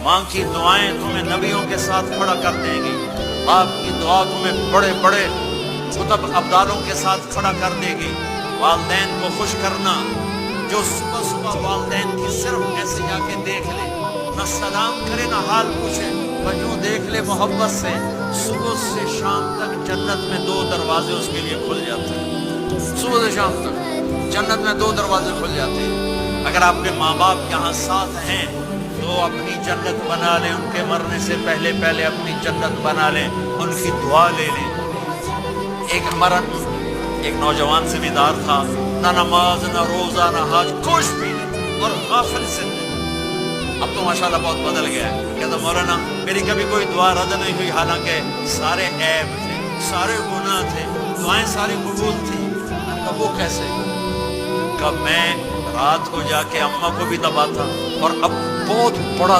ماں کی دعائیں تمہیں نبیوں کے ساتھ کھڑا کر دیں گی، باپ کی دعا تمہیں بڑے بڑے کتب ابدالوں کے ساتھ کھڑا کر دے گی۔ والدین کو خوش کرنا، جو صبح صبح والدین کی صرف ایسے جا کے دیکھ لے، نہ سلام کرے نہ حال پوچھے، بجوں دیکھ لے محبت سے، صبح سے شام تک جنت میں 2 دروازے اس کے لیے کھل جاتے ہیں۔ صبح سے شام تک جنت میں 2 دروازے کھل جاتے ہیں۔ اگر آپ کے ماں باپ یہاں ساتھ ہیں تو اپنی جنت بنا لیں، ان کے مرنے سے پہلے اپنی جنت بنا لیں، ان کی دعا لے لیں۔ ایک نوجوان زمیندار تھا، نہ نماز نہ روزہ نہ حج، کچھ بھی نہیں، اور غافل زندگی۔ اب تو ماشاءاللہ بہت بدل گیا ہے۔ کہتا مولانا میری کبھی کوئی دعا رد نہیں ہوئی، حالانکہ سارے عیب تھے، سارے گناہ تھے، دعائیں ساری قبول تھی۔ اب وہ کیسے؟ کب میں رات کو جا کے اماں کو بھی دباتا، اور اب بہت بڑا